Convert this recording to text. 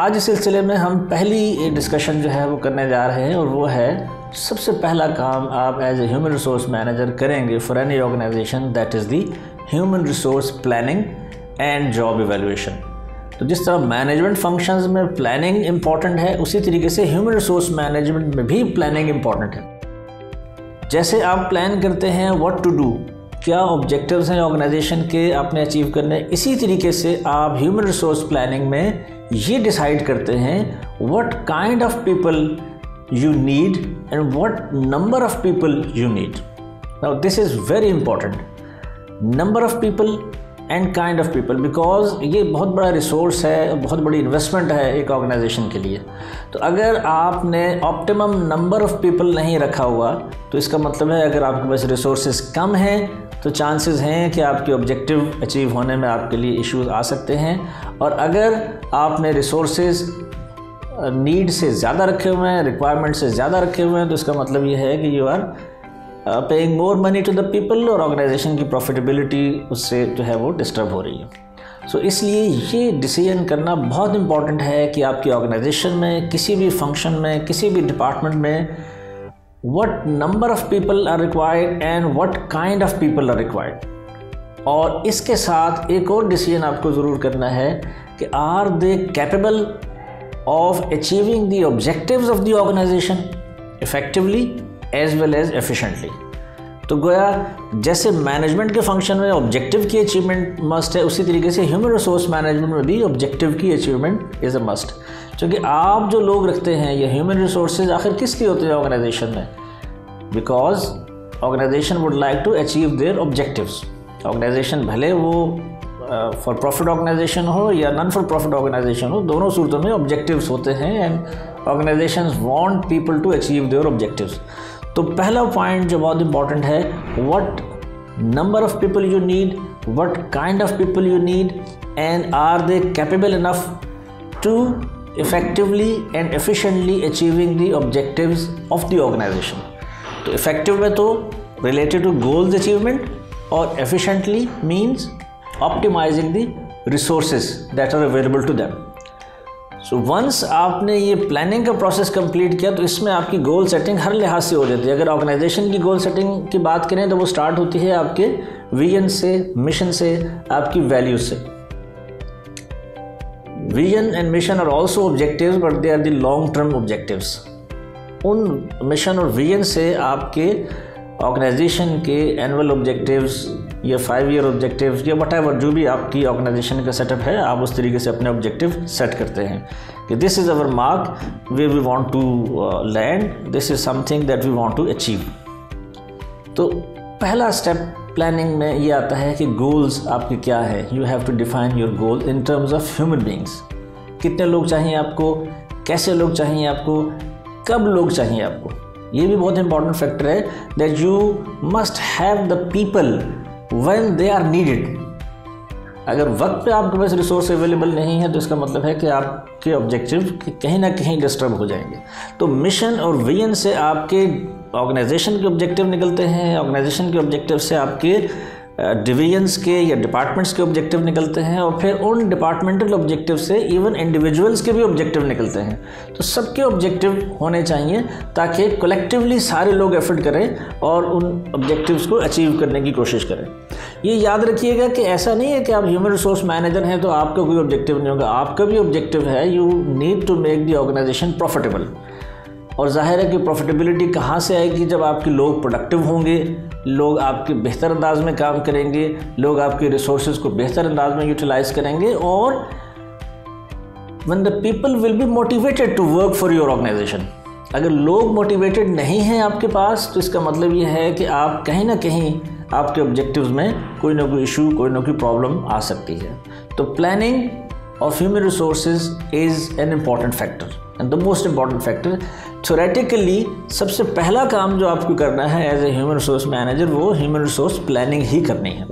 आज इस सिलसिले में हम पहली डिस्कशन जो है वो करने जा रहे हैं, और वो है सबसे पहला काम आप as a human resource manager करेंगे for any organisation, that is the human resource planning and job evaluation. तो जिस तरह मैनेजमेंट फंक्शंस में प्लानिंग इंपॉर्टेंट है, उसी तरीके से ह्यूमन रिसोर्स मैनेजमेंट में भी प्लानिंग इंपॉर्टेंट है। जैसे आप प्लान करते हैं व्हाट टू डू, क्या ऑब्जेक्टिव्स हैं ऑर्गेनाइजेशन के आपने अचीव करने, इसी तरीके से आप ह्यूमन रिसोर्स प्लानिंग में ये डिसाइड करते हैं what kind of people you need and what number of people you need. Now this is very important, number of people and kind of people, because ये बहुत बड़ा रिसोर्स है, बहुत बड़ी इन्वेस्टमेंट है एक ऑर्गेनाइजेशन के लिए। तो अगर आपने ऑप्टिमम नंबर ऑफ पीपल नहीं रखा हुआ, तो इसका मतलब है अगर आपके पास रिसोर्सेज कम हैं तो चांसेस हैं कि आपके ऑब्जेक्टिव अचीव होने में आपके लिए इश्यूज आ सकते हैं। और अगर आपने रिसोर्सेज नीड से ज़्यादा रखे हुए हैं, रिक्वायरमेंट से ज़्यादा रखे हुए हैं, तो इसका मतलब ये है कि you are paying more money to the people और ऑर्गेनाइजेशन की प्रॉफिटेबिलिटी उससे जो है वो डिस्टर्ब हो रही है। सो इसलिए ये डिसीजन करना बहुत इंपॉर्टेंट है कि आपकी ऑर्गेनाइजेशन में, किसी भी फंक्शन में, किसी भी डिपार्टमेंट में what number of people are required and what kind of people are required. और इसके साथ एक और डिसीजन आपको ज़रूर करना है कि are they capable of achieving the objectives of the organization effectively as well as efficiently। तो गोया जैसे मैनेजमेंट के फंक्शन में ऑब्जेक्टिव की अचीवमेंट मस्ट है, उसी तरीके से ह्यूमन रिसोर्स मैनेजमेंट में भी ऑब्जेक्टिव की अचीवमेंट इज़ अ मस्ट। क्योंकि आप जो लोग रखते हैं ये ह्यूमन रिसोर्सेज आखिर किस लिए होते हैं ऑर्गेनाइजेशन में? Because organisation would like to achieve their objectives. Organisation भले वो फॉर प्रॉफिट ऑर्गेनाइजेशन हो या नॉन फॉर प्रॉफिट ऑर्गेनाइजेशन हो, दोनों सूरतों में ऑब्जेक्टिव्स होते हैं and organisations want people to achieve their objectives. तो पहला पॉइंट जो बहुत इंपॉर्टेंट है, what number of people you need, what kind of people you need and are they capable enough to effectively and efficiently achieving the objectives of the organisation. तो effective में तो related to goals achievement, और efficiently means optimizing the resources that are available to them। So once आपने ये planning का process complete किया, तो इसमें आपकी गोल सेटिंग हर लिहाज से हो जाती है। अगर ऑर्गेनाइजेशन की गोल सेटिंग की बात करें तो वो स्टार्ट होती है आपके विजन से, मिशन से, आपकी वैल्यूज से। Vision and mission are also objectives but they are the long term objectives. उन मिशन और विजन से आपके ऑर्गेनाइजेशन के एनुअल ऑब्जेक्टिव्स या 5 ईयर ऑब्जेक्टिव या व्हाटएवर जो भी आपकी ऑर्गेनाइजेशन का सेटअप है, आप उस तरीके से अपने ऑब्जेक्टिव सेट करते हैं कि this is our mark way we want to land, this is something that we want to achieve. तो पहला स्टेप प्लानिंग में ये आता है कि गोल्स आपके क्या है। You have to define your goal in terms of human beings. कितने लोग चाहिए आपको, कैसे लोग चाहिए आपको, कब लोग चाहिए आपको। ये भी बहुत इंपॉर्टेंट फैक्टर है that you must have the people when they are needed। अगर वक्त पे आपके पास रिसोर्स अवेलेबल नहीं है तो इसका मतलब है कि आपके ऑब्जेक्टिव कहीं ना कहीं डिस्टर्ब हो जाएंगे। तो मिशन और विजन से आपके ऑर्गेनाइजेशन के ऑब्जेक्टिव निकलते हैं, ऑर्गेनाइजेशन के ऑब्जेक्टिव से आपके डिवीजन्स के या डिपार्टमेंट्स के ऑब्जेक्टिव निकलते हैं, और फिर उन डिपार्टमेंटल ऑब्जेक्टिव्स से इवन इंडिविजुअल्स के भी ऑब्जेक्टिव निकलते हैं। तो सबके ऑब्जेक्टिव होने चाहिए ताकि कलेक्टिवली सारे लोग एफर्ट करें और उन ऑब्जेक्टिव्स को अचीव करने की कोशिश करें। ये याद रखिएगा कि ऐसा नहीं है कि आप ह्यूमन रिसोर्स मैनेजर हैं तो आपका कोई ऑब्जेक्टिव नहीं होगा। आपका भी ऑब्जेक्टिव है, you need to make the organisation profitable. और जाहिर है कि प्रॉफिटेबिलिटी कहाँ से आएगी? जब आपके लोग प्रोडक्टिव होंगे, लोग आपके बेहतर अंदाज में काम करेंगे, लोग आपके रिसोर्सेज को बेहतर अंदाज में यूटिलाइज करेंगे, और when the people will be motivated to work for your organisation. अगर लोग मोटिवेटेड नहीं हैं आपके पास, तो इसका मतलब ये है कि आप कहीं ना कहीं आपके ऑब्जेक्टिव्स में कोई ना कोई इशू, कोई ना कोई प्रॉब्लम आ सकती है। तो planning of human resources is an important factor and the most important factor. Theoretically सबसे पहला काम जो आपको करना है as a human resource manager, वो ह्यूमन रिसोर्स प्लानिंग ही करनी है।